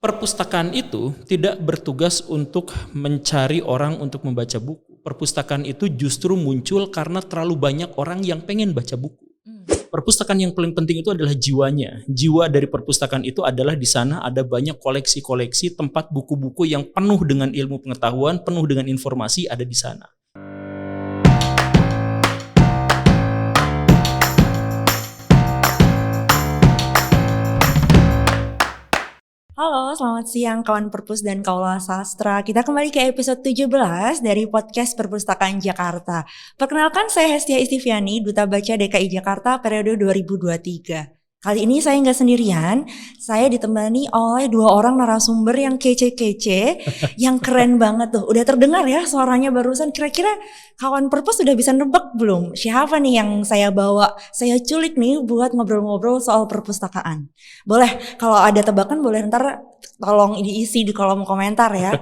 Perpustakaan itu tidak bertugas untuk mencari orang untuk membaca buku. Perpustakaan itu justru muncul karena terlalu banyak orang yang pengen baca buku. Perpustakaan yang paling penting itu adalah jiwanya. Jiwa dari perpustakaan itu adalah di sana ada banyak koleksi-koleksi tempat buku-buku yang penuh dengan ilmu pengetahuan, penuh dengan informasi ada di sana. Halo, selamat siang kawan Perpus dan Kaula Sastra. Kita kembali ke episode 17 dari podcast Perpustakaan Jakarta. Perkenalkan, saya Hestia Istiviani, Duta Baca DKI Jakarta periode 2023. Kali ini saya nggak sendirian, saya ditemani oleh dua orang narasumber yang kece-kece, yang keren banget tuh. Udah terdengar ya suaranya barusan, kira-kira kawan Perpus sudah bisa nebak belum? Siapa nih yang saya bawa, saya culik nih buat ngobrol-ngobrol soal perpustakaan. Boleh, kalau ada tebakan boleh ntar tolong diisi di kolom komentar ya.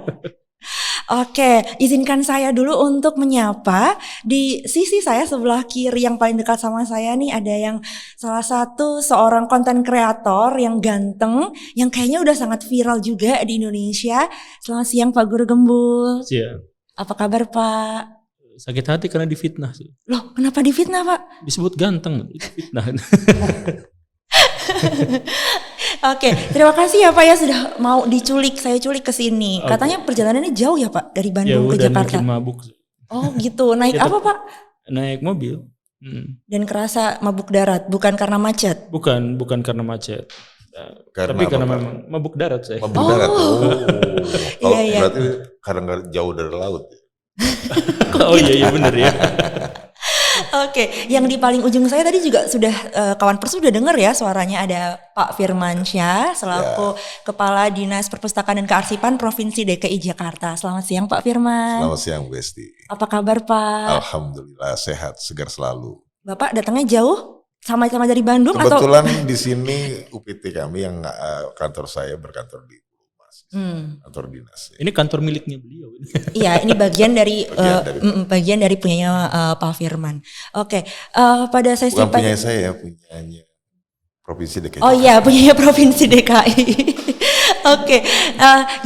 Oke, izinkan saya dulu untuk menyapa. Di sisi saya sebelah kiri yang paling dekat sama saya nih ada yang salah satu seorang konten kreator yang ganteng, yang kayaknya udah sangat viral juga di Indonesia. Selamat siang Pak Guru Gembul. Siang. Apa kabar Pak? Sakit hati karena difitnah sih. Loh, kenapa difitnah Pak? Disebut ganteng, itu fitnah. Oke, terima kasih ya Pak ya sudah mau diculik, saya culik ke sini. Okay. Katanya perjalanannya jauh ya Pak dari Bandung ke Udah Jakarta. bikin mabuk. Oh gitu, naik apa Pak? Naik mobil. Dan kerasa mabuk darat, bukan karena macet? Bukan karena macet. Tapi karena memang mabuk darat saya. Mabuk darat. Oh, iya. Berarti karena nggak jauh dari laut. Oh iya benar ya. Oke, yang di paling ujung saya tadi juga sudah kawan Perpus sudah dengar ya suaranya, ada Pak Firmansyah selaku Kepala Dinas Perpustakaan dan Kearsipan Provinsi DKI Jakarta. Selamat siang Pak Firman. Selamat siang Bu Esti. Apa kabar Pak? Alhamdulillah sehat, segar selalu. Bapak datangnya jauh? Sama-sama dari Bandung Kebetulan atau? di sini UPT kami yang kantor saya berkantor di kantor dinas. Ini kantor miliknya beliau. Iya, ini bagian dari bagian dari punyanya Pak Firman. Oke, pada sesi bukan punya saya, punyanya Provinsi DKI. Oh iya, punyanya Provinsi DKI. Oke,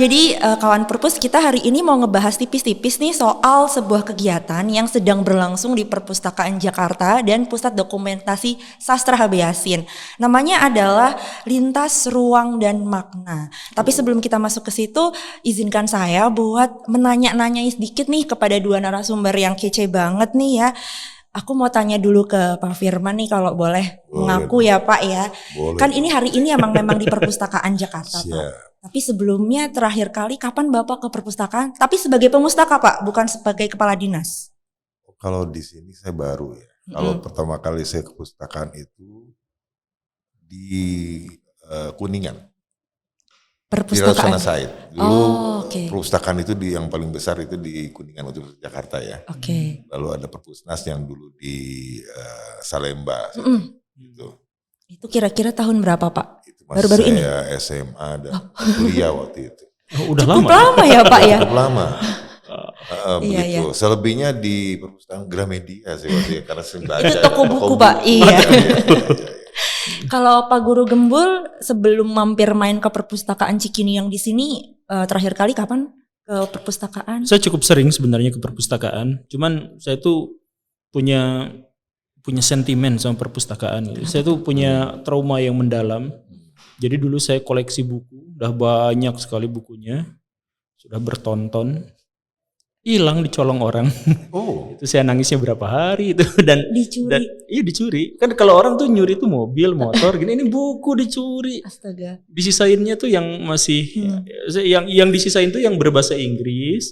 jadi kawan Perpus kita hari ini mau ngebahas tipis-tipis nih soal sebuah kegiatan yang sedang berlangsung di Perpustakaan Jakarta dan Pusat Dokumentasi Sastra HB Yasin. Namanya adalah Lintas Ruang dan Makna. Tapi sebelum kita masuk ke situ, izinkan saya buat menanya-nanya sedikit nih kepada dua narasumber yang kece banget nih ya. Aku mau tanya dulu ke Pak Firman nih kalau boleh mengaku ya Pak ya. Boleh. Kan ini hari ini memang di Perpustakaan Jakarta Pak. Tapi sebelumnya terakhir kali kapan Bapak ke perpustakaan? Tapi sebagai pemustaka Pak, bukan sebagai kepala dinas. Kalau di sini saya baru ya. Kalau pertama kali saya ke perpustakaan itu di Kuningan. Perpustakaan. Said. Dulu perpustakaan itu yang paling besar itu di Kuningan untuk Jakarta ya. Oke. Lalu ada Perpusnas yang dulu di Salemba. Gitu. Itu kira-kira tahun berapa Pak? Itu Baru-baru ini? Saya SMA dan kuliah waktu itu. Oh, udah Cukup lama. lama ya Pak ya? Cukup lama. Iya. Begitu. Selebihnya di perpustakaan Gramedia sih waktu itu, karena sering baca. Itu toko buku Pak. Iya. Kalau Pak Guru Gembul sebelum mampir main ke perpustakaan Cikini yang di sini terakhir kali kapan ke perpustakaan? Saya cukup sering sebenarnya ke perpustakaan. Cuman saya tuh punya sentimen sama perpustakaan. Saya tuh punya trauma yang mendalam. Jadi dulu saya koleksi buku, udah banyak sekali bukunya, sudah bertonton. Hilang dicolong orang. Oh. Itu saya nangisnya berapa hari itu dan Dicuri. Iya dicuri. Kan kalau orang tuh nyuri tuh mobil, motor gini, ini buku dicuri. Astaga. Disisainnya tuh yang masih yang disisain tuh yang berbahasa Inggris.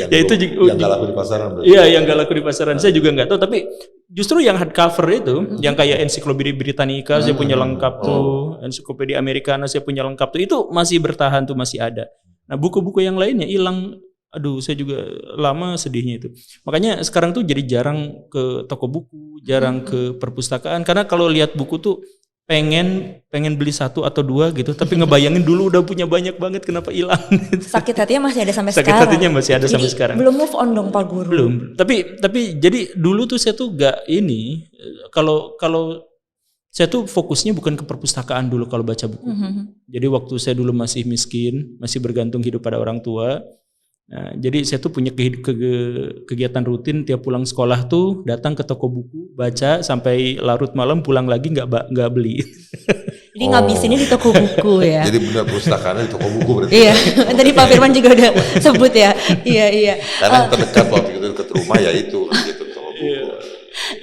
Yang gak laku di pasaran. Iya, yang gak laku di pasaran. Saya juga nggak tahu, tapi justru yang hardcover itu, yang kayak Ensiklopedia Britannica saya punya lengkap tuh, Ensiklopedia Americana saya punya lengkap tuh, itu masih bertahan tuh, masih ada. Nah buku-buku yang lainnya hilang, aduh saya juga lama sedihnya itu. Makanya sekarang tuh jadi jarang ke toko buku, jarang ke perpustakaan, karena kalau lihat buku tuh pengen beli satu atau dua gitu, tapi ngebayangin dulu udah punya banyak banget kenapa hilang. Sakit hatinya masih ada sampai Sakit sekarang. hatinya masih ada sampai sekarang. Belum move on dong Pak Guru. Belum. Tapi jadi dulu tuh saya tuh gak ini, kalau saya tuh fokusnya bukan ke perpustakaan dulu kalau baca buku. Jadi waktu saya dulu masih miskin, masih bergantung hidup pada orang tua. Nah, jadi saya tuh punya kegiatan rutin tiap pulang sekolah tuh datang ke toko buku, baca sampai larut malam, pulang lagi nggak beli. Jadi ngabisinnya di toko buku ya. Jadi benar pustakaannya di toko buku berarti. Iya, tadi Pak Firman juga udah sebut ya. Iya. Karena yang terdekat waktu itu dekat rumah ya itu gitu toko buku.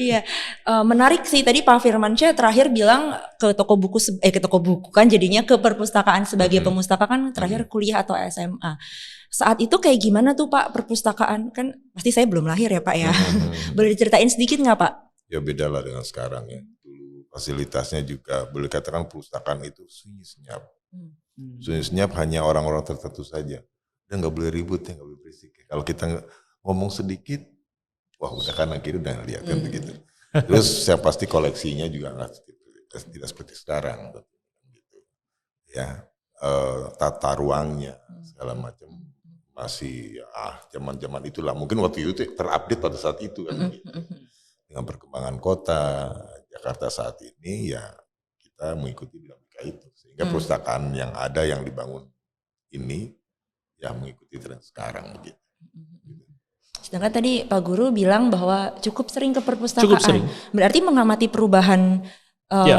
Iya, menarik sih tadi Pak Firmansyah terakhir bilang ke toko buku kan jadinya ke perpustakaan sebagai pemustaka kan terakhir kuliah atau SMA. Saat itu kayak gimana tuh Pak perpustakaan? Kan pasti saya belum lahir ya Pak ya. Boleh diceritain sedikit nggak Pak? Ya beda lah dengan sekarang ya. Dulu fasilitasnya juga boleh katakan perpustakaan itu sunyi senyap. Sunyi senyap hanya orang-orang tertentu saja. Dan nggak boleh ribut ya, nggak boleh berisik. Kalau kita ngomong sedikit, wah udah kanan kiri udah lihat kan begitu. Terus yang pasti koleksinya juga tidak seperti sekarang. Gitu. Ya, tata ruangnya segala macam masih zaman-zaman itulah. Mungkin waktu itu terupdate pada saat itu kan. Gitu. Dengan perkembangan kota Jakarta saat ini ya kita mengikuti dinamika itu. Sehingga perpustakaan yang ada yang dibangun ini ya mengikuti tren sekarang begitu. Sedangkan tadi Pak Guru bilang bahwa cukup sering ke perpustakaan. Cukup sering. Berarti mengamati perubahan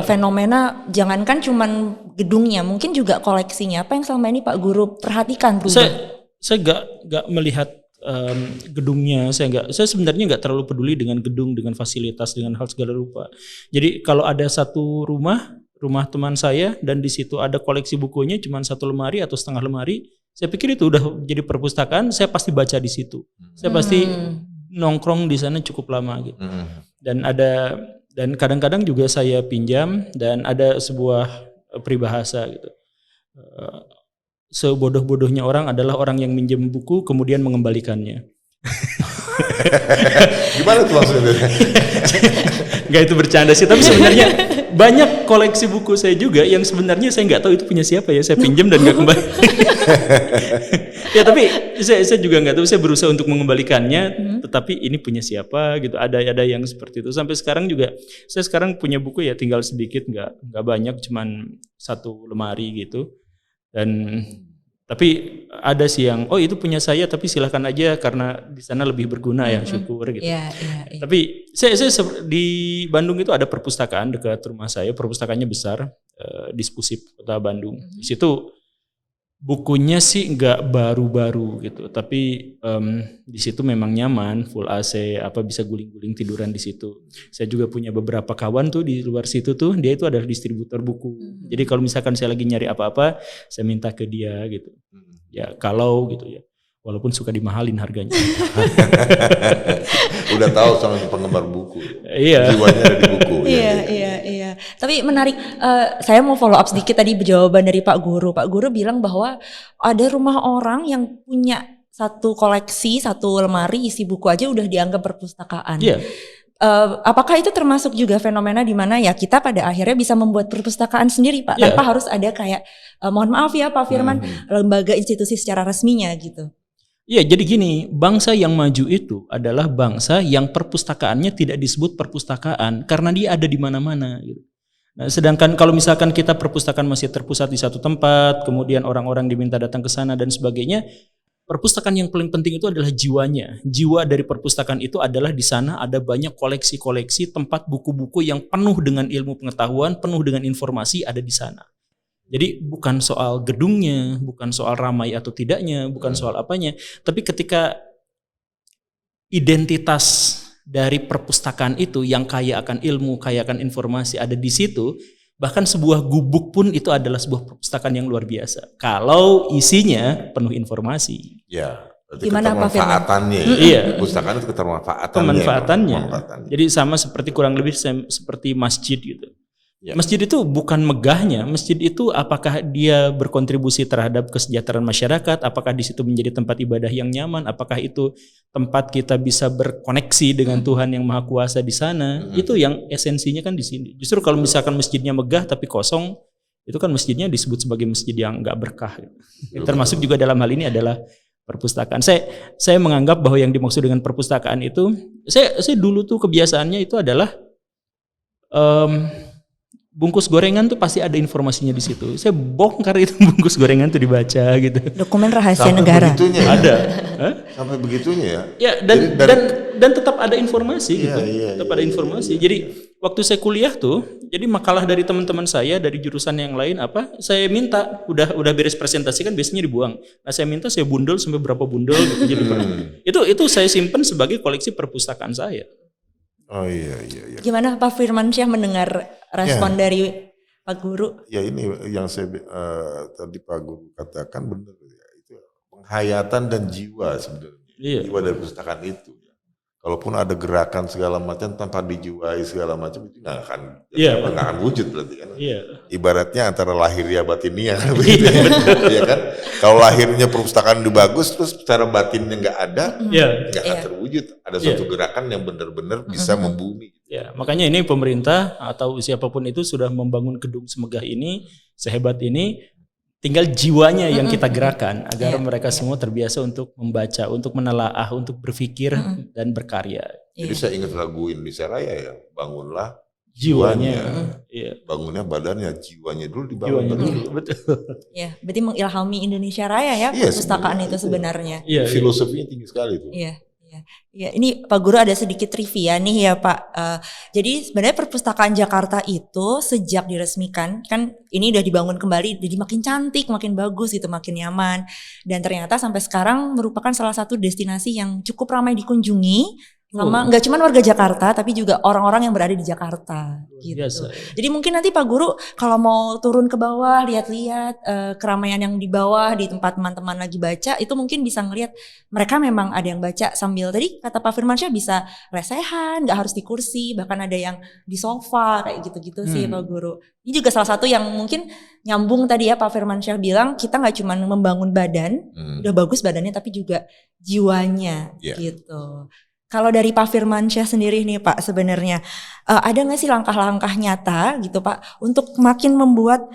fenomena, jangankan cuman gedungnya, mungkin juga koleksinya. Apa yang selama ini Pak Guru perhatikan berubah? Saya nggak melihat gedungnya. Saya sebenarnya nggak terlalu peduli dengan gedung, dengan fasilitas, dengan hal segala rupa. Jadi kalau ada satu rumah teman saya dan di situ ada koleksi bukunya cuma 1 lemari atau setengah lemari. Saya pikir itu udah jadi perpustakaan, saya pasti baca di situ. Saya pasti nongkrong di sana cukup lama gitu. Dan kadang-kadang juga saya pinjam dan ada sebuah peribahasa gitu. Sebodoh-bodohnya orang adalah orang yang minjem buku kemudian mengembalikannya. Gimana tuh maksudnya? Gak itu bercanda sih, tapi sebenarnya banyak koleksi buku saya juga yang sebenarnya saya nggak tahu itu punya siapa ya, saya pinjam dan nggak kembali. Ya tapi saya juga nggak tahu, saya berusaha untuk mengembalikannya, tetapi ini punya siapa gitu. Ada yang seperti itu. Sampai sekarang juga saya sekarang punya buku ya tinggal sedikit, nggak banyak, cuman 1 lemari gitu. Dan tapi ada sih yang itu punya saya tapi silahkan aja karena di sana lebih berguna ya, syukur gitu. Iya. Tapi saya di Bandung itu ada perpustakaan dekat rumah saya, perpustakaannya besar, Dispusip Kota Bandung. Di situ bukunya sih nggak baru-baru gitu, tapi di situ memang nyaman, full AC, bisa guling-guling tiduran di situ. Saya juga punya beberapa kawan tuh di luar situ tuh, dia itu adalah distributor buku. Jadi kalau misalkan saya lagi nyari apa-apa, saya minta ke dia gitu. Ya kalau gitu ya, walaupun suka dimahalin harganya. Udah tahu sama penggemar buku. Iya. Jiwanya ada di buku. Iya. Tapi menarik, saya mau follow up sedikit tadi jawaban dari Pak Guru. Pak Guru bilang bahwa ada rumah orang yang punya 1 koleksi, 1 lemari isi buku aja udah dianggap perpustakaan. Iya. Apakah itu termasuk juga fenomena di mana ya kita pada akhirnya bisa membuat perpustakaan sendiri Pak, tanpa harus ada kayak mohon maaf ya Pak Firman, lembaga institusi secara resminya gitu. Iya, jadi gini, bangsa yang maju itu adalah bangsa yang perpustakaannya tidak disebut perpustakaan karena dia ada di mana-mana gitu. Nah, sedangkan kalau misalkan kita perpustakaan masih terpusat di satu tempat, kemudian orang-orang diminta datang ke sana dan sebagainya, perpustakaan yang paling penting itu adalah jiwanya. Jiwa dari perpustakaan itu adalah di sana ada banyak koleksi-koleksi, tempat buku-buku yang penuh dengan ilmu pengetahuan, penuh dengan informasi ada di sana. Jadi bukan soal gedungnya, bukan soal ramai atau tidaknya, bukan soal apanya, tapi ketika identitas dari perpustakaan itu yang kaya akan ilmu, kaya akan informasi ada di situ, bahkan sebuah gubuk pun itu adalah sebuah perpustakaan yang luar biasa. Kalau isinya penuh informasi. Ya, berarti Gimana Pak Firman? ketermanfaatannya. Iya. Perpustakaan itu ketermanfaatannya. Pemanfaatannya. Jadi sama seperti kurang lebih seperti masjid gitu. Ya. Masjid itu bukan megahnya, masjid itu apakah dia berkontribusi terhadap kesejahteraan masyarakat, apakah di situ menjadi tempat ibadah yang nyaman, apakah itu tempat kita bisa berkoneksi dengan Tuhan yang Maha Kuasa di sana, itu yang esensinya kan di sini. Justru kalau misalkan masjidnya megah tapi kosong, itu kan masjidnya disebut sebagai masjid yang nggak berkah. Termasuk juga dalam hal ini adalah perpustakaan. Saya menganggap bahwa yang dimaksud dengan perpustakaan itu, saya dulu tuh kebiasaannya itu adalah bungkus gorengan tuh pasti ada informasinya di situ. Saya bongkar itu bungkus gorengan tuh dibaca gitu. Dokumen rahasia Sampai negara. begitunya ya? Ada. Hah? Sampai begitunya ya? Ya dan tetap ada informasi gitu. Tetap ada informasi. Jadi waktu saya kuliah tuh, jadi makalah dari teman-teman saya dari jurusan yang lain saya minta udah beres presentasi kan biasanya dibuang. Nah, saya minta saya bundel sampai berapa bundel gitu. Jadi itu saya simpen sebagai koleksi perpustakaan saya. Oh iya. Gimana Pak Firmansyah mendengar respon dari Pak Guru? Ya ini yang saya tadi Pak Guru katakan benar ya, itu penghayatan dan jiwa sebenarnya. Iya. Jiwa dari perpustakaan itu. Kalaupun ada gerakan segala macam tanpa dijiwai segala macam itu nggak akan wujud berarti kan. Iya. Ibaratnya antara lahiriah batinia kan begitu ya kan. Kalau lahirnya perpustakaan itu bagus terus secara batinnya nggak ada, nggak akan terwujud. Ada suatu gerakan yang benar-benar bisa membumi. Ya, makanya ini pemerintah atau siapapun itu sudah membangun gedung semegah ini, sehebat ini. Tinggal jiwanya yang kita gerakan agar mereka semua terbiasa untuk membaca, untuk menelaah, untuk berpikir dan berkarya. Jadi saya ingat lagu Indonesia Raya ya, bangunlah jiwanya. Bangunnya badannya, jiwanya dulu dibangun. Betul. Ya, berarti mengilhami Indonesia Raya ya perpustakaan itu sebenarnya. Iya, filosofinya tinggi sekali itu. Iya. Ya, ini Pak Guru ada sedikit trivia nih ya Pak. Jadi sebenarnya perpustakaan Jakarta itu sejak diresmikan kan ini udah dibangun kembali, jadi makin cantik, makin bagus gitu, makin nyaman. Dan ternyata sampai sekarang merupakan salah satu destinasi yang cukup ramai dikunjungi. Sama nggak cuma warga Jakarta tapi juga orang-orang yang berada di Jakarta gitu. Biasa. Jadi mungkin nanti Pak Guru kalau mau turun ke bawah lihat-lihat keramaian yang di bawah di tempat teman-teman lagi baca itu mungkin bisa ngelihat mereka memang ada yang baca sambil tadi kata Pak Firmansyah bisa lesehan, nggak harus di kursi, bahkan ada yang di sofa kayak gitu-gitu sih Pak Guru. Ini juga salah satu yang mungkin nyambung tadi ya Pak Firmansyah bilang kita nggak cuma membangun badan, udah bagus badannya tapi juga jiwanya gitu. Kalau dari Pak Firmansyah sendiri nih Pak sebenarnya ada nggak sih langkah-langkah nyata gitu Pak untuk makin membuat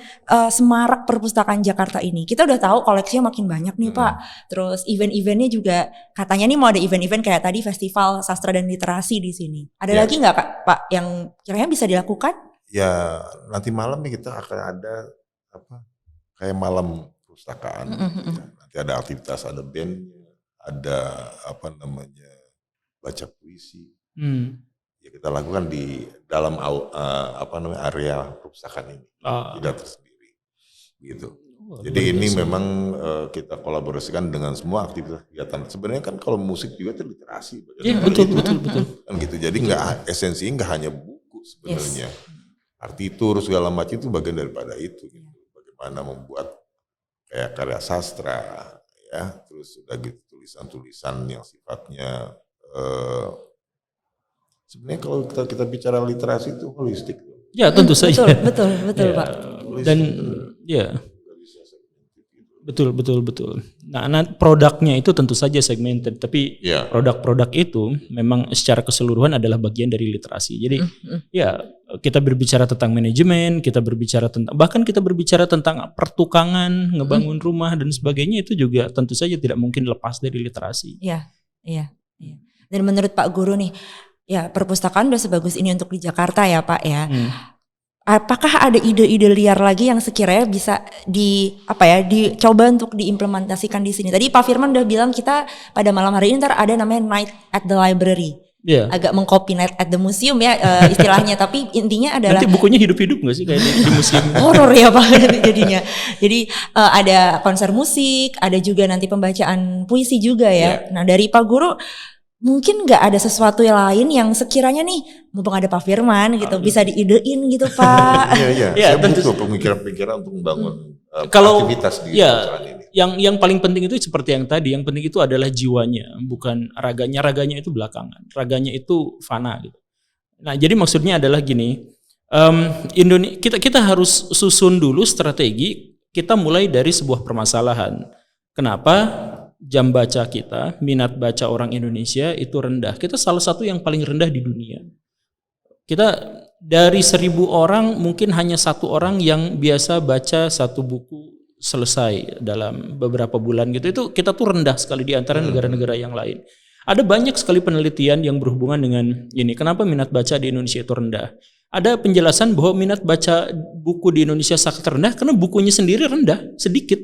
semarak perpustakaan Jakarta ini? Kita udah tahu koleksinya makin banyak nih Pak. Terus event-eventnya juga katanya nih mau ada event-event kayak tadi Festival Sastra dan Literasi di sini. Ada lagi nggak Pak yang kira-kira bisa dilakukan? Ya nanti malam nih kita akan ada kayak malam perpustakaan. Nanti ada aktivitas, ada bandnya, ada baca puisi. Ya kita lakukan di dalam area perpustakaan ini. Tidak tersendiri. Gitu. Jadi ini memang kita kolaborasikan dengan semua aktivitas kegiatan. Sebenarnya kan kalau musik juga itu literasi. Iya betul. Kan gitu. Jadi esensinya nggak hanya buku sebenarnya. Partitur segala macam itu bagian daripada itu. Gitu. Bagaimana membuat kayak karya sastra, ya, terus udah gitu tulisan-tulisan yang sifatnya sebenarnya kalau kita bicara literasi itu holistik. Ya tentu saja. Betul ya, Pak. Dan ya betul. Nah produknya itu tentu saja segmented, tapi produk-produk itu memang secara keseluruhan adalah bagian dari literasi. Jadi ya kita berbicara tentang manajemen, kita berbicara tentang pertukangan, ngebangun rumah dan sebagainya itu juga tentu saja tidak mungkin lepas dari literasi. Iya. Dan menurut Pak Guru nih, ya perpustakaan udah sebagus ini untuk di Jakarta ya Pak ya. Apakah ada ide-ide liar lagi yang sekiranya bisa dicoba untuk diimplementasikan di sini? Tadi Pak Firman udah bilang kita pada malam hari ini ntar ada namanya Night at the Library. Agak mengcopy Night at the Museum ya istilahnya, tapi intinya adalah nanti bukunya hidup-hidup nggak sih kayak di museum? Horor ya Pak jadinya. Jadi ada konser musik, ada juga nanti pembacaan puisi juga ya. Nah dari Pak Guru mungkin nggak ada sesuatu yang lain yang sekiranya nih mumpung ada Pak Firman gitu bisa diidein gitu Pak. Iya. Saya butuh pemikiran-pemikiran untuk membangun aktivitas di perusahaan ini. Yang paling penting itu seperti yang tadi, yang penting itu adalah jiwanya, bukan raganya. Raganya itu belakangan, raganya itu fana gitu. Nah jadi maksudnya adalah gini, kita harus susun dulu strategi. Kita mulai dari sebuah permasalahan. Kenapa jam baca kita, minat baca orang Indonesia itu rendah. Kita salah satu yang paling rendah di dunia. Kita dari 1.000 orang mungkin hanya 1 orang yang biasa baca 1 buku selesai dalam beberapa bulan gitu. Itu kita tuh rendah sekali di antara negara-negara yang lain. Ada banyak sekali penelitian yang berhubungan dengan ini. Kenapa minat baca di Indonesia itu rendah? ada penjelasan bahwa minat baca buku di Indonesia sangat rendah karena bukunya sendiri rendah, sedikit.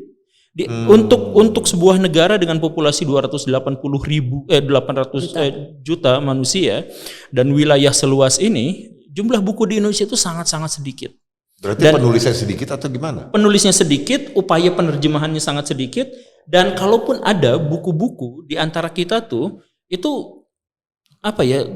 Untuk sebuah negara dengan populasi 800 juta manusia dan wilayah seluas ini, jumlah buku di Indonesia itu sangat-sangat sedikit. Berarti penulisnya sedikit atau gimana? Penulisnya sedikit, upaya penerjemahannya sangat sedikit, dan kalaupun ada buku-buku di antara kita tuh itu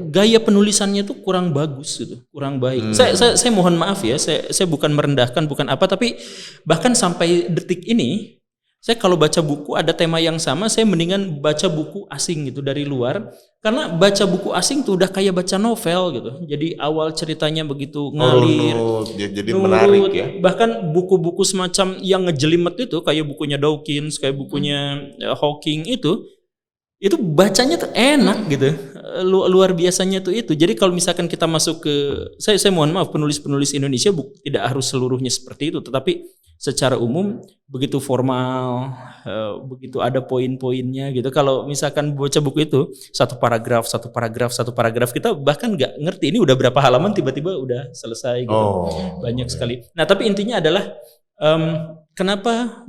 gaya penulisannya tuh kurang bagus gitu, kurang baik. Saya mohon maaf ya, saya bukan merendahkan, bukan apa, tapi bahkan sampai detik ini saya kalau baca buku ada tema yang sama, saya mendingan baca buku asing gitu dari luar, karena baca buku asing tuh udah kayak baca novel gitu. Jadi awal ceritanya begitu ngalir, jadi menarik ya. Bahkan buku-buku semacam yang ngejelimet itu kayak bukunya Dawkins, kayak bukunya Hawking itu bacanya tuh enak gitu, luar biasanya tuh itu. Jadi kalau misalkan kita masuk ke, saya mohon maaf, penulis-penulis Indonesia tidak harus seluruhnya seperti itu, tetapi secara umum begitu formal, begitu ada poin-poinnya gitu. Kalau misalkan baca buku itu satu paragraf, kita bahkan nggak ngerti ini udah berapa halaman, tiba-tiba udah selesai gitu. Banyak sekali. Nah tapi intinya adalah kenapa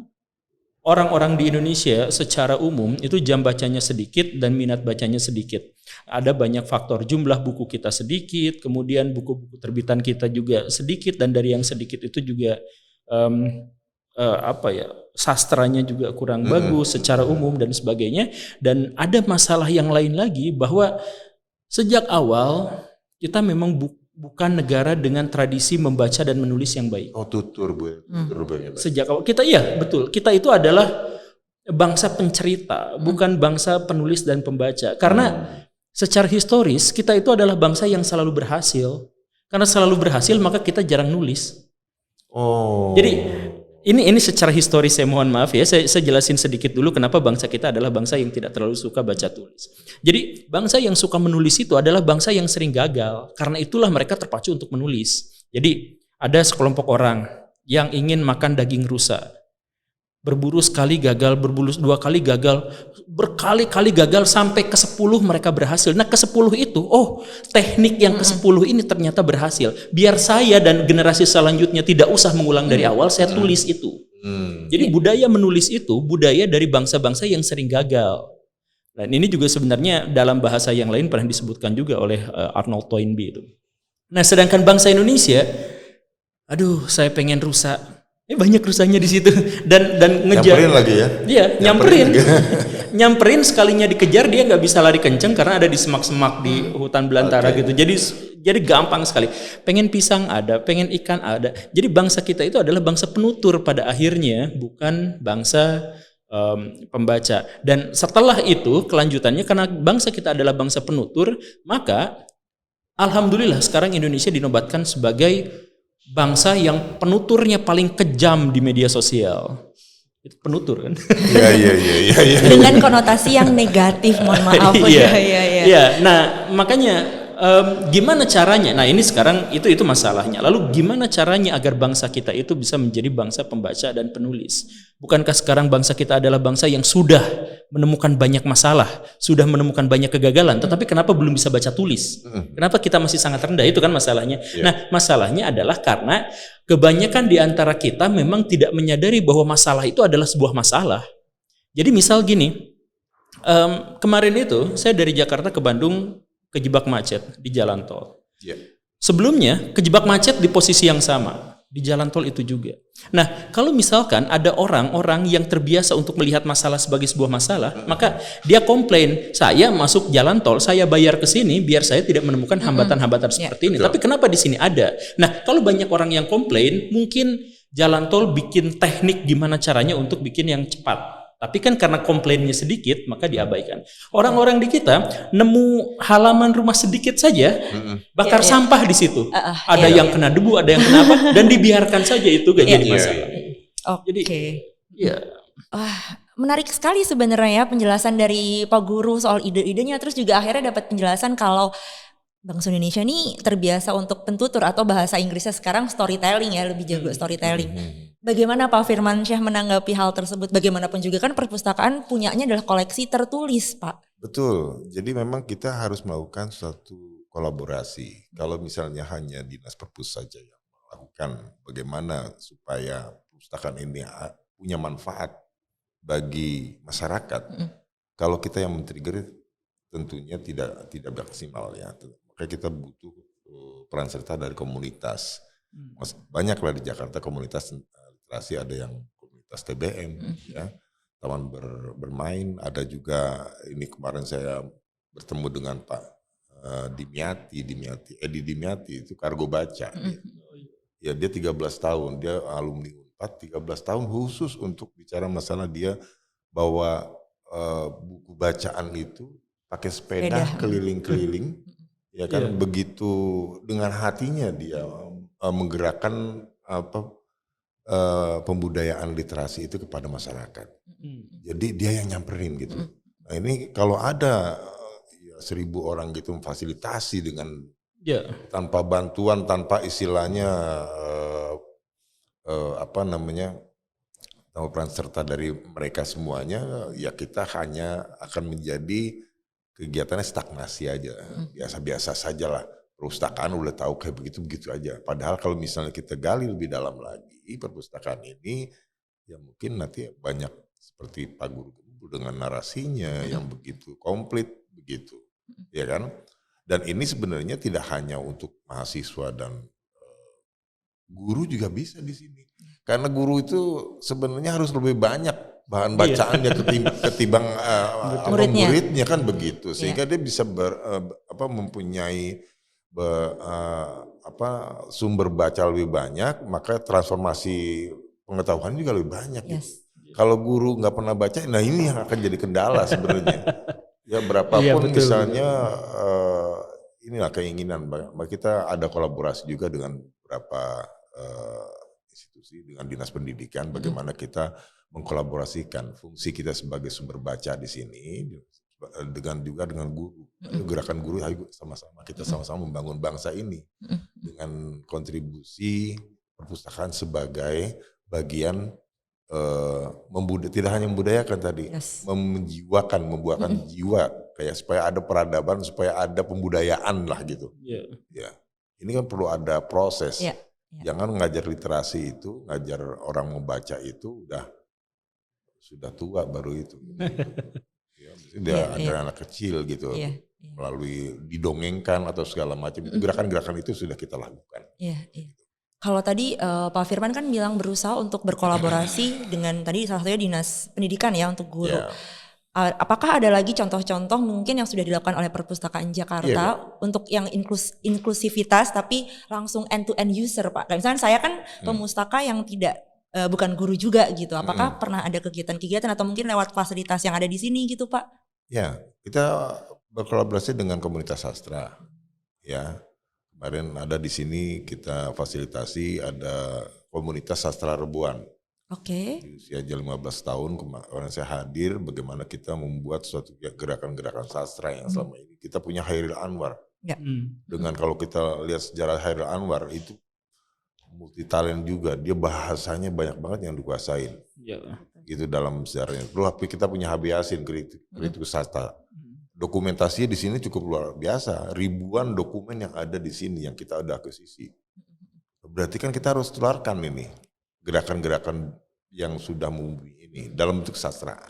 orang-orang di Indonesia secara umum itu jam bacanya sedikit dan minat bacanya sedikit. Ada banyak faktor, jumlah buku kita sedikit, kemudian buku-buku terbitan kita juga sedikit, dan dari yang sedikit itu juga sastranya juga kurang bagus secara umum dan sebagainya. Dan ada masalah yang lain lagi, bahwa sejak awal kita memang bukan negara dengan tradisi membaca dan menulis yang baik. Tutur banyak. Sejak awal kita betul. Kita itu adalah bangsa pencerita, bukan bangsa penulis dan pembaca. Karena secara historis kita itu adalah bangsa yang selalu berhasil. Karena selalu berhasil maka kita jarang nulis. Jadi ini secara historis, saya mohon maaf ya, saya jelasin sedikit dulu kenapa bangsa kita adalah bangsa yang tidak terlalu suka baca tulis. Jadi bangsa yang suka menulis itu adalah bangsa yang sering gagal, karena itulah mereka terpacu untuk menulis. Jadi ada sekelompok orang yang ingin makan daging rusa, berburu sekali gagal, berburu 2 kali gagal, berkali-kali gagal, sampai ke-10 mereka berhasil. Nah ke-10 itu, teknik yang ke-10 ini ternyata berhasil. Biar saya dan generasi selanjutnya tidak usah mengulang dari awal, saya tulis itu. Jadi budaya menulis itu budaya dari bangsa-bangsa yang sering gagal. Dan ini juga sebenarnya dalam bahasa yang lain pernah disebutkan juga oleh Arnold Toynbee itu. Nah sedangkan bangsa Indonesia, saya pengen rusa. Banyak rusanya di situ dan ngejar. Nyamperin lagi ya? Iya, nyamperin sekalinya dikejar dia nggak bisa lari kenceng karena ada di semak-semak di hutan belantara gitu. Jadi gampang sekali. Pengen pisang ada, pengen ikan ada. Jadi bangsa kita itu adalah bangsa penutur pada akhirnya, bukan bangsa pembaca. Dan setelah itu kelanjutannya, karena bangsa kita adalah bangsa penutur, maka alhamdulillah sekarang Indonesia dinobatkan sebagai bangsa yang penuturnya paling kejam di media sosial. Itu penutur kan? Iya. Dengan konotasi yang negatif, mohon maaf. Iya. Nah, makanya gimana caranya? Nah, ini sekarang itu masalahnya. Lalu gimana caranya agar bangsa kita itu bisa menjadi bangsa pembaca dan penulis? Bukankah sekarang bangsa kita adalah bangsa yang sudah menemukan banyak masalah, sudah menemukan banyak kegagalan, tetapi kenapa belum bisa baca tulis? Kenapa kita masih sangat rendah? Itu kan masalahnya. Nah, masalahnya adalah karena kebanyakan di antara kita memang tidak menyadari bahwa masalah itu adalah sebuah masalah. Jadi misal gini, kemarin itu saya dari Jakarta ke Bandung kejebak macet di jalan tol. Sebelumnya kejebak macet di posisi yang sama di jalan tol itu juga. Nah, kalau misalkan ada orang-orang yang terbiasa untuk melihat masalah sebagai sebuah masalah, maka dia komplain, saya masuk jalan tol, saya bayar ke sini biar saya tidak menemukan hambatan-hambatan seperti ini. Tapi kenapa di sini ada? Nah, kalau banyak orang yang komplain, mungkin jalan tol bikin teknik gimana caranya untuk bikin yang cepat. Tapi kan karena komplainnya sedikit, maka diabaikan. Orang-orang di kita nemu halaman rumah sedikit saja, bakar sampah di situ. Ada yang kena debu, ada yang kena apa, dan dibiarkan saja itu gak jadi masalah. Jadi, menarik sekali sebenarnya ya penjelasan dari Pak Guru soal ide-idenya. Terus juga akhirnya dapat penjelasan kalau bangsa Indonesia ini terbiasa untuk pentutur, atau bahasa Inggrisnya sekarang storytelling ya, lebih jago storytelling. Bagaimana Pak Firmansyah menanggapi hal tersebut? Bagaimanapun juga kan perpustakaan punyanya adalah koleksi tertulis, Pak. Betul. Jadi memang kita harus melakukan suatu kolaborasi. Kalau misalnya hanya Dinas Perpus saja yang melakukan bagaimana supaya perpustakaan ini punya manfaat bagi masyarakat. Kalau kita yang men-trigger tentunya tidak maksimal ya. Makanya kita butuh peran serta dari komunitas. Banyaklah di Jakarta komunitas literasi, ada yang komunitas TBM ya, taman bermain, ada juga ini kemarin saya bertemu dengan Pak Edi Dimyati itu Kargo Baca. Ya dia 13 tahun, dia alumni Unpad 13 tahun khusus untuk bicara masalah dia bawa buku bacaan itu pakai sepeda keliling-keliling. Ya kan begitu dengan hatinya dia menggerakkan pembudayaan literasi itu kepada masyarakat. Jadi dia yang nyamperin gitu. Nah ini kalau ada 1.000 orang gitu memfasilitasi dengan tanpa bantuan, tanpa istilahnya tanpa peran serta dari mereka semuanya, ya kita hanya akan menjadi kegiatannya stagnasi aja, biasa-biasa saja lah. Perpustakaan udah tahu kayak begitu-begitu aja. Padahal kalau misalnya kita gali lebih dalam lagi perpustakaan ini, ya mungkin nanti banyak seperti Pak Guru dengan narasinya yang begitu komplit begitu, ya kan? Dan ini sebenarnya tidak hanya untuk mahasiswa dan guru juga bisa di sini. Karena guru itu sebenarnya harus lebih banyak bahan bacaannya ketimbang muridnya kan begitu, sehingga dia bisa mempunyai sumber baca lebih banyak, maka transformasi pengetahuan juga lebih banyak. Gitu. Kalau guru nggak pernah baca, nah ini yang akan jadi kendala sebenarnya. Ya berapapun misalnya inilah keinginan, kita ada kolaborasi juga dengan beberapa institusi, dengan Dinas Pendidikan, bagaimana kita mengkolaborasikan fungsi kita sebagai sumber baca di sini dengan guru. Gerakan guru, ayo sama-sama kita sama-sama membangun bangsa ini dengan kontribusi perpustakaan sebagai bagian tidak hanya membudayakan tadi, membuahkan jiwa, kayak supaya ada peradaban, supaya ada pembudayaan lah gitu. Ya, ini kan perlu ada proses. Jangan ngajar literasi itu, ngajar orang membaca itu sudah tua baru itu. Ada anak kecil gitu, melalui didongengkan atau segala macam. Gerakan-gerakan itu sudah kita lakukan. Kalau tadi Pak Firman kan bilang berusaha untuk berkolaborasi dengan tadi salah satunya Dinas Pendidikan ya untuk guru. Apakah ada lagi contoh-contoh mungkin yang sudah dilakukan oleh Perpustakaan Jakarta untuk yang inklusivitas tapi langsung end-to-end user Pak? Kayak misalnya saya kan pemustaka yang tidak bukan guru juga gitu. Apakah pernah ada kegiatan-kegiatan atau mungkin lewat fasilitas yang ada di sini gitu Pak? Ya, kita berkolaborasi dengan komunitas sastra. Ya, kemarin ada di sini kita fasilitasi ada komunitas sastra Rebuan. Di usia 15 tahun kemarin saya hadir bagaimana kita membuat suatu gerakan-gerakan sastra yang selama ini kita punya Hairil Anwar. Dengan kalau kita lihat sejarah Hairil Anwar itu multi talent juga, dia bahasanya banyak banget yang dikuasain. Gitu dalam sejarahnya. Tapi kita punya Habib Yasin kritikus sastra. Dokumentasinya di sini cukup luar biasa, ribuan dokumen yang ada di sini yang kita ada akuisisi. Berarti kan kita harus tularkan ini gerakan-gerakan yang sudah mumpuni ini dalam bentuk sastraan.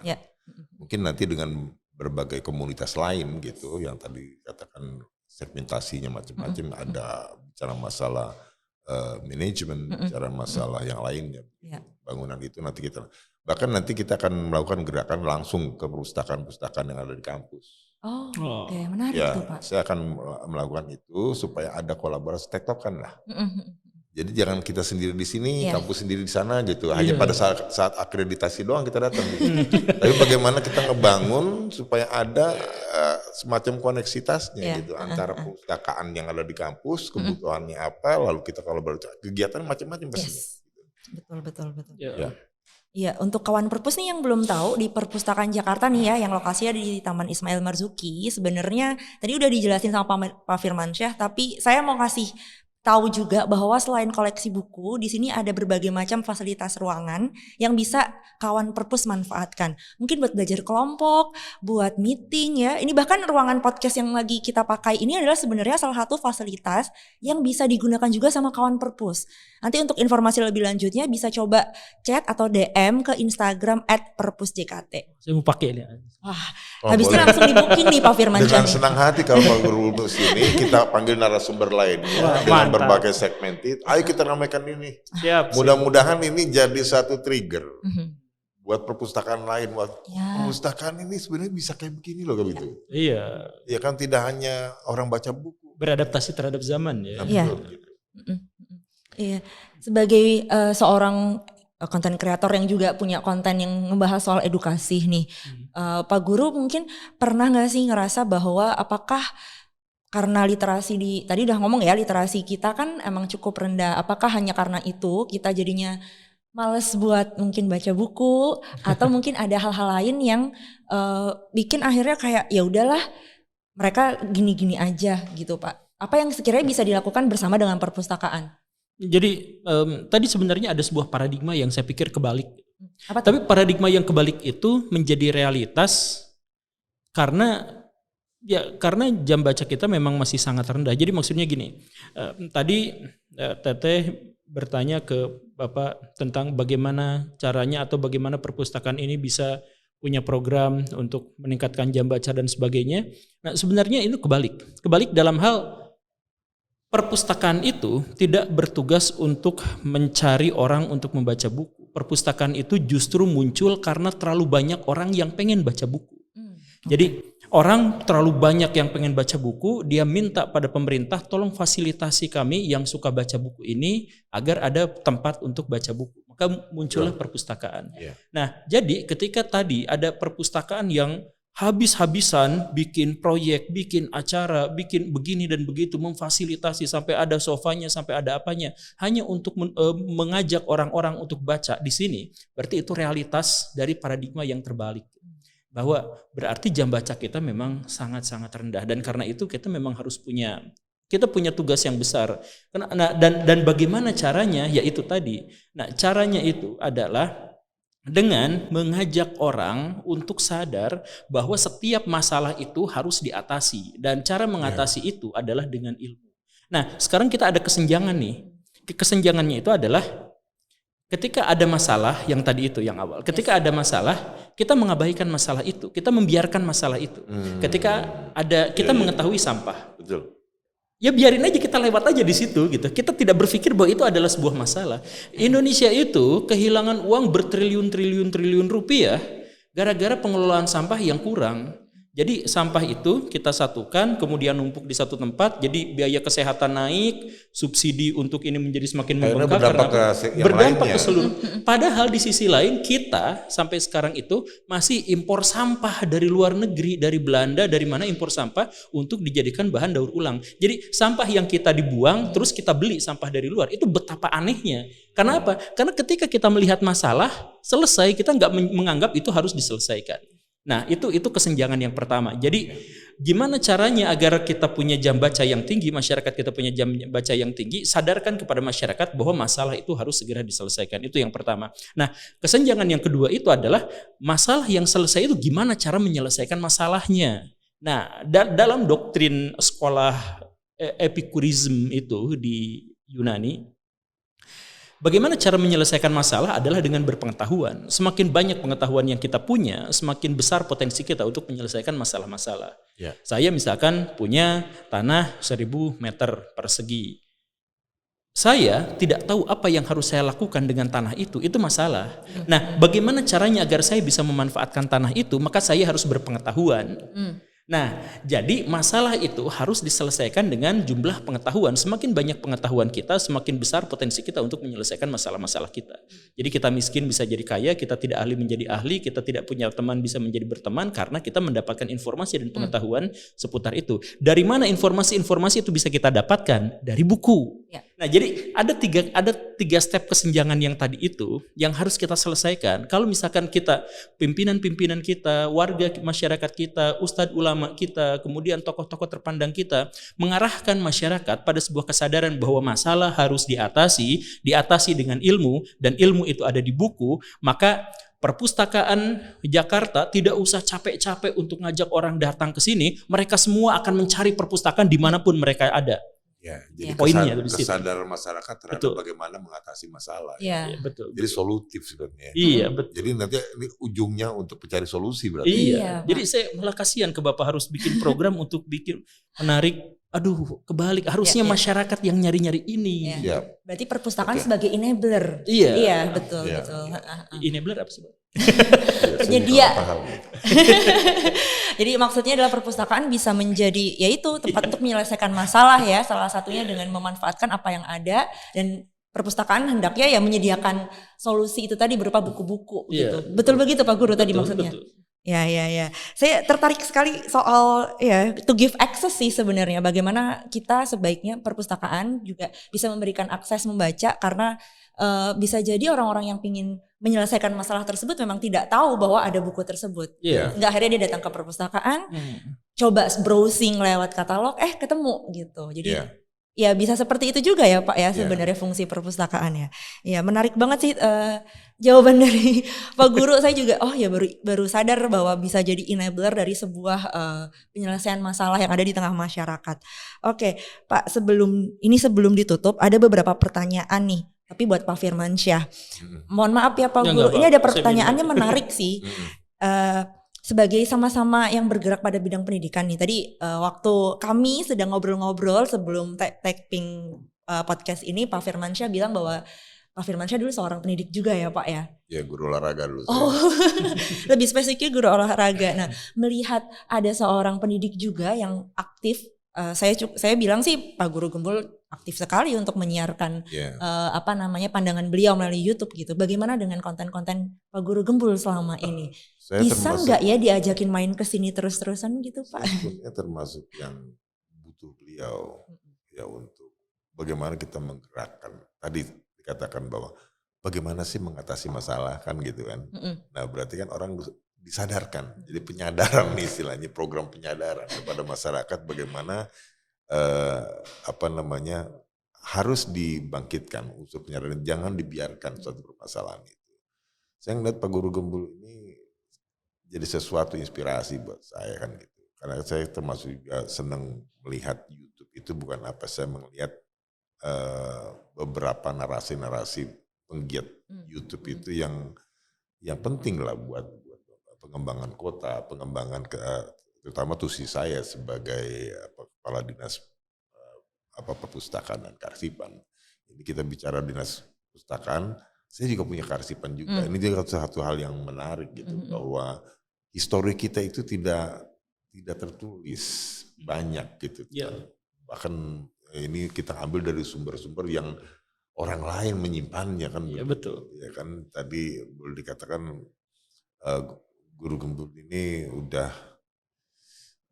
Mungkin nanti dengan berbagai komunitas lain gitu, yang tadi katakan segmentasinya macam-macam, ada bicara masalah manajemen, bicara masalah yang lainnya, bangunan itu nanti kita. Bahkan nanti kita akan melakukan gerakan langsung ke perpustakaan-perpustakaan yang ada di kampus. Menarik tuh Pak. Saya akan melakukan itu supaya ada kolaborasi tektokan lah. Jadi jangan kita sendiri di sini, kampus sendiri di sana gitu. Hanya pada saat akreditasi doang kita datang. Tapi bagaimana kita ngebangun supaya ada semacam koneksitasnya gitu antara perpustakaan yang ada di kampus, kebutuhannya apa, lalu kita kolaborasi. Kegiatan macam-macam pastinya. Betul. Iya, untuk kawan perpus nih yang belum tahu, di Perpustakaan Jakarta nih ya, yang lokasinya di Taman Ismail Marzuki, sebenarnya tadi udah dijelasin sama Pak Firmansyah, tapi saya mau kasih tahu juga bahwa selain koleksi buku, di sini ada berbagai macam fasilitas ruangan yang bisa kawan perpus manfaatkan. Mungkin buat belajar kelompok, buat meeting ya. Ini bahkan ruangan podcast yang lagi kita pakai ini adalah sebenarnya salah satu fasilitas yang bisa digunakan juga sama kawan perpus. Nanti untuk informasi lebih lanjutnya bisa coba chat atau DM ke Instagram @perpusjkt. Saya mau pakai ini. Wah, habis itu langsung di-booking nih Pak Firman. Dengan senang hati kalau Pak Guru ini kita panggil narasumber lain ya, dengan berbagai segmented. Ayo kita ramaikan ini. Siap. Mudah-mudahan ini jadi satu trigger buat perpustakaan lain. Perpustakaan ini sebenarnya bisa kayak begini loh kayak gitu. Iya. Ya kan tidak hanya orang baca buku. Beradaptasi terhadap zaman ya. Iya. Iya. Sebagai seorang konten kreator yang juga punya konten yang ngebahas soal edukasi nih, Pak Guru mungkin pernah nggak sih ngerasa bahwa apakah karena literasi tadi udah ngomong ya, literasi kita kan emang cukup rendah, apakah hanya karena itu kita jadinya males buat mungkin baca buku atau mungkin ada hal-hal lain yang bikin akhirnya kayak ya udahlah mereka gini-gini aja gitu Pak. Apa yang sekiranya bisa dilakukan bersama dengan perpustakaan? Jadi tadi sebenarnya ada sebuah paradigma yang saya pikir kebalik. Tapi paradigma yang kebalik itu menjadi realitas karena jam baca kita memang masih sangat rendah. Jadi maksudnya gini, tadi Teteh bertanya ke Bapak tentang bagaimana caranya atau bagaimana perpustakaan ini bisa punya program untuk meningkatkan jam baca dan sebagainya. Nah sebenarnya itu kebalik. Kebalik dalam hal perpustakaan itu tidak bertugas untuk mencari orang untuk membaca buku. Perpustakaan itu justru muncul karena terlalu banyak orang yang pengen baca buku. Jadi orang terlalu banyak yang pengen baca buku, dia minta pada pemerintah tolong fasilitasi kami yang suka baca buku ini agar ada tempat untuk baca buku. Maka muncullah perpustakaan. Nah, jadi ketika tadi ada perpustakaan yang habis-habisan bikin proyek, bikin acara, bikin begini dan begitu, memfasilitasi sampai ada sofanya, sampai ada apanya, hanya untuk mengajak orang-orang untuk baca di sini, berarti itu realitas dari paradigma yang terbalik. Bahwa berarti jam baca kita memang sangat-sangat rendah dan karena itu kita memang harus punya tugas yang besar. Dan bagaimana caranya? Ya itu tadi. Nah, caranya itu adalah dengan mengajak orang untuk sadar bahwa setiap masalah itu harus diatasi dan cara mengatasi itu adalah dengan ilmu. Nah, sekarang kita ada kesenjangan nih. Kesenjangannya itu adalah ketika ada masalah yang tadi itu yang awal. Ketika ada masalah, kita mengabaikan masalah itu, kita membiarkan masalah itu. Ketika kita mengetahui sampah. Betul. Ya biarin aja kita lewat aja di situ gitu. Kita tidak berpikir bahwa itu adalah sebuah masalah. Indonesia itu kehilangan uang bertriliun-triliun rupiah gara-gara pengelolaan sampah yang kurang. Jadi sampah itu kita satukan kemudian numpuk di satu tempat, jadi biaya kesehatan naik, subsidi untuk ini menjadi semakin membengkak berdampak ke seluruh. Padahal di sisi lain kita sampai sekarang itu masih impor sampah dari luar negeri, dari Belanda, dari mana impor sampah untuk dijadikan bahan daur ulang. Jadi sampah yang kita dibuang terus kita beli sampah dari luar, itu betapa anehnya. Karena apa? Karena ketika kita melihat masalah selesai, kita nggak menganggap itu harus diselesaikan. Nah itu kesenjangan yang pertama. Jadi gimana caranya agar kita punya jam baca yang tinggi, masyarakat kita punya jam baca yang tinggi, sadarkan kepada masyarakat bahwa masalah itu harus segera diselesaikan. Itu yang pertama. Nah kesenjangan yang kedua itu adalah masalah yang selesai itu gimana cara menyelesaikan masalahnya. Nah dalam doktrin sekolah epikurisme itu di Yunani, bagaimana cara menyelesaikan masalah adalah dengan berpengetahuan. Semakin banyak pengetahuan yang kita punya, semakin besar potensi kita untuk menyelesaikan masalah-masalah. Saya misalkan punya tanah 1000 meter persegi. Saya tidak tahu apa yang harus saya lakukan dengan tanah itu masalah. Nah, bagaimana caranya agar saya bisa memanfaatkan tanah itu, maka saya harus berpengetahuan. Nah, jadi masalah itu harus diselesaikan dengan jumlah pengetahuan. Semakin banyak pengetahuan kita, semakin besar potensi kita untuk menyelesaikan masalah-masalah kita. Jadi kita miskin bisa jadi kaya, kita tidak ahli menjadi ahli, kita tidak punya teman bisa menjadi berteman karena kita mendapatkan informasi dan pengetahuan seputar itu. Dari mana informasi-informasi itu bisa kita dapatkan? Dari buku. Nah, jadi ada tiga step kesenjangan yang tadi itu yang harus kita selesaikan. Kalau misalkan kita pimpinan-pimpinan kita, warga masyarakat kita, ustadz ulama kita, kemudian tokoh-tokoh terpandang kita mengarahkan masyarakat pada sebuah kesadaran bahwa masalah harus diatasi dengan ilmu, dan ilmu itu ada di buku, maka perpustakaan Jakarta tidak usah capek-capek untuk ngajak orang datang ke sini. Mereka semua akan mencari perpustakaan dimanapun mereka ada. Ya, jadi poinnya kesadaran masyarakat terhadap bagaimana mengatasi masalah. Iya, betul. Jadi solutif sebenarnya. Iya, betul. Jadi nanti ini ujungnya untuk mencari solusi berarti. Iya. Jadi saya malah kasihan ke Bapak harus bikin program untuk bikin menarik. Aduh, kebalik. Harusnya masyarakat yang nyari-nyari ini. Iya. Berarti perpustakaan sebagai enabler. Iya. Iya, betul. Enabler apa sih, Pak? Penyedia. Jadi maksudnya adalah perpustakaan bisa menjadi yaitu tempat untuk menyelesaikan masalah ya, salah satunya dengan memanfaatkan apa yang ada, dan perpustakaan hendaknya ya menyediakan solusi itu tadi berupa buku-buku gitu. Betul begitu Pak Guru tadi maksudnya. Betul. Ya. Saya tertarik sekali soal ya to give access sih sebenarnya, bagaimana kita sebaiknya perpustakaan juga bisa memberikan akses membaca, karena bisa jadi orang-orang yang ingin menyelesaikan masalah tersebut memang tidak tahu bahwa ada buku tersebut. Nggak, akhirnya dia datang ke perpustakaan, coba browsing lewat katalog, ketemu gitu. Jadi ya bisa seperti itu juga ya Pak ya sebenarnya fungsi perpustakaan ya. Ya menarik banget sih jawaban dari Pak Guru. Saya juga baru sadar bahwa bisa jadi enabler dari sebuah penyelesaian masalah yang ada di tengah masyarakat. Oke Pak, sebelum ditutup ada beberapa pertanyaan nih. Tapi buat Pak Firmansyah, mohon maaf ya Pak Guru, ini ada pertanyaannya menarik sih. Sebagai sama-sama yang bergerak pada bidang pendidikan nih, tadi waktu kami sedang ngobrol-ngobrol sebelum taping podcast ini, Pak Firmansyah bilang bahwa Pak Firmansyah dulu seorang pendidik juga ya Pak ya? Ya, guru olahraga dulu. Lebih spesifiknya guru olahraga. Nah, melihat ada seorang pendidik juga yang aktif, saya bilang sih Pak Guru Gembul aktif sekali untuk menyiarkan pandangan beliau melalui YouTube gitu. Bagaimana dengan konten-konten Pak Guru Gembul selama ini? Bisa nggak ya diajakin main ke sini terus-terusan gitu Pak? Sebetulnya termasuk yang butuh beliau ya untuk bagaimana kita menggerakkan. Tadi dikatakan bahwa bagaimana sih mengatasi masalah kan gitu kan. Nah berarti kan orang disadarkan. Jadi penyadaran nih istilahnya, program penyadaran kepada masyarakat bagaimana harus dibangkitkan unsur penyadaran, jangan dibiarkan suatu permasalahan itu. Saya ngeliat Pak Guru Gembul ini jadi sesuatu inspirasi buat saya kan gitu. Karena saya termasuk juga senang melihat YouTube itu, bukan apa, saya melihat beberapa narasi-narasi penggiat YouTube itu yang penting lah buat pengembangan kota, pengembangan terutama tusi saya sebagai kepala dinas perpustakaan dan kearsipan. Ini kita bicara dinas perpustakaan, saya juga punya kearsipan juga. Ini juga satu hal yang menarik gitu, bahwa histori kita itu tidak tertulis banyak gitu. Bahkan ini kita ambil dari sumber-sumber yang orang lain menyimpannya kan. Betul. Ya kan tadi boleh dikatakan Guru Gembul ini udah,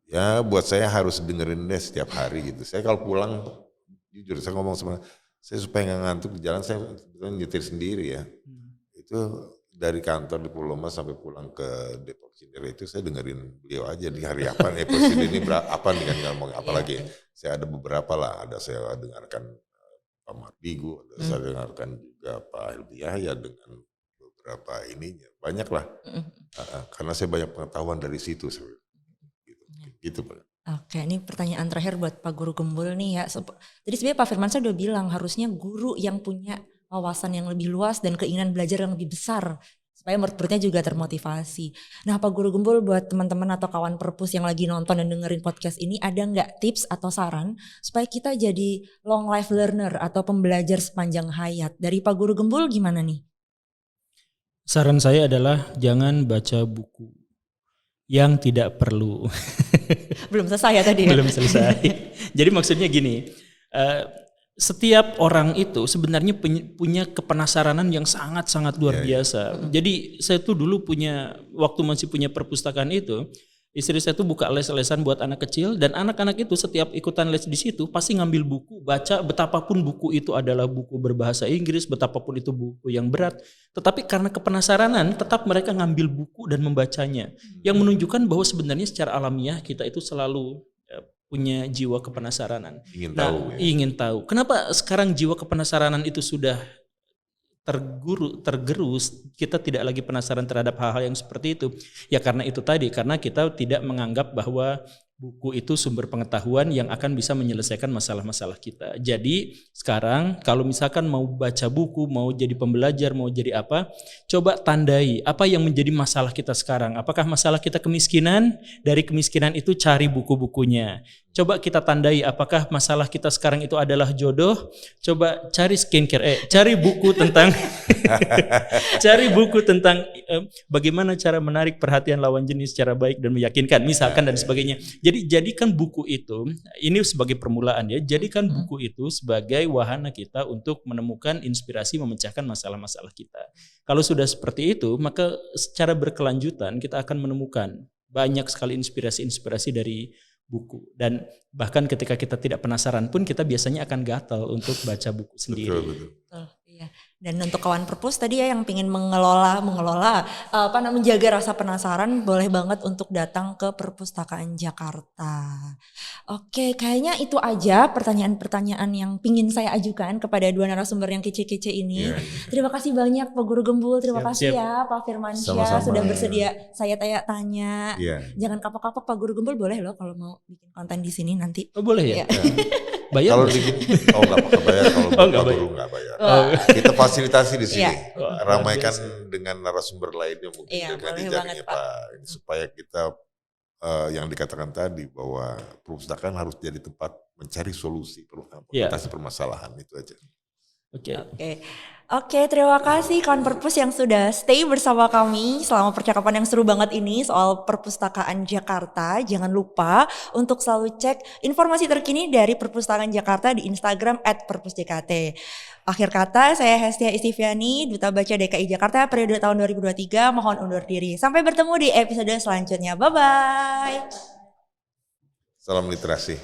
ya buat saya harus dengerin deh setiap hari gitu. Saya kalau pulang, jujur saya ngomong sama saya supaya nggak ngantuk di jalan, saya nyetir sendiri ya. Itu dari kantor di Pulau Mas sampai pulang ke Depok Cinere itu saya dengerin beliau aja di hari apa, episode ini apa nih kan ngomong apa lagi. Saya ada beberapa lah, saya dengarkan Pak Mardigu, saya dengarkan juga Pak Helmi Yahya dengan beberapa ininya, banyak lah. Karena saya banyak pengetahuan dari situ. Gitu Pak. Oke, ini pertanyaan terakhir buat Pak Guru Gembul nih ya. Jadi sebenarnya Pak Firmansyah udah bilang harusnya guru yang punya wawasan yang lebih luas dan keinginan belajar yang lebih besar supaya murid-muridnya juga termotivasi. Nah Pak Guru Gembul, buat teman-teman atau kawan perpus yang lagi nonton dan dengerin podcast ini, ada nggak tips atau saran supaya kita jadi long life learner atau pembelajar sepanjang hayat? Dari Pak Guru Gembul gimana nih? Saran saya adalah jangan baca buku yang tidak perlu. Belum selesai ya tadi ya? Belum selesai. Jadi maksudnya gini, setiap orang itu sebenarnya punya kepenasaranan yang sangat-sangat luar biasa. Jadi saya tuh dulu waktu masih punya perpustakaan itu Istri saya tuh buka les-lesan buat anak kecil dan anak-anak itu setiap ikutan les di situ pasti ngambil buku, baca betapapun buku itu adalah buku berbahasa Inggris, betapapun itu buku yang berat, tetapi karena kepenasaranan tetap mereka ngambil buku dan membacanya. Yang menunjukkan bahwa sebenarnya secara alamiah kita itu selalu punya jiwa kepenasaranan. Ingin tahu. Kenapa sekarang jiwa kepenasaranan itu sudah tergerus, kita tidak lagi penasaran terhadap hal-hal yang seperti itu. Ya karena itu tadi, karena kita tidak menganggap bahwa buku itu sumber pengetahuan yang akan bisa menyelesaikan masalah-masalah kita. Jadi sekarang kalau misalkan mau baca buku, mau jadi pembelajar, mau jadi apa, coba tandai apa yang menjadi masalah kita sekarang. Apakah masalah kita kemiskinan? Dari kemiskinan itu cari buku-bukunya. Coba kita tandai apakah masalah kita sekarang itu adalah jodoh. Coba cari skincare, cari buku tentang cari buku tentang bagaimana cara menarik perhatian lawan jenis secara baik dan meyakinkan, misalkan dan sebagainya. Jadi jadikan buku itu, ini sebagai permulaan ya, jadikan buku itu sebagai wahana kita untuk menemukan inspirasi memecahkan masalah-masalah kita. Kalau sudah seperti itu, maka secara berkelanjutan kita akan menemukan banyak sekali inspirasi-inspirasi dari buku. Dan bahkan ketika kita tidak penasaran pun kita biasanya akan gatal untuk baca buku sendiri. Betul. Iya. Dan untuk kawan perpus tadi ya yang pingin mengelola menjaga rasa penasaran, boleh banget untuk datang ke Perpustakaan Jakarta. Oke, kayaknya itu aja pertanyaan-pertanyaan yang pingin saya ajukan kepada dua narasumber yang kece-kece ini. Terima kasih banyak Pak Guru Gembul, terima kasih ya Pak Firmansyah sudah bersedia saya tanya-tanya. Jangan kapok-kapok Pak Guru Gembul, boleh loh kalau mau bikin konten di sini nanti. Oh boleh ya? Bayar kalau bikin nggak pakai bayar, kalau Pak Guru nggak bayar. Kita fasilitasi di sini, ramaikan dengan narasumber lainnya mungkin dengan jejaringnya Pak, supaya kita yang dikatakan tadi bahwa perpustakaan harus jadi tempat mencari solusi mengatasi permasalahan itu aja. Oke, terima kasih kawan perpus yang sudah stay bersama kami selama percakapan yang seru banget ini soal Perpustakaan Jakarta. Jangan lupa untuk selalu cek informasi terkini dari Perpustakaan Jakarta di Instagram @perpusjkt. Akhir kata, saya Hestia Istiviani, Duta Baca DKI Jakarta periode tahun 2023, mohon undur diri. Sampai bertemu di episode selanjutnya. Bye-bye. Salam literasi.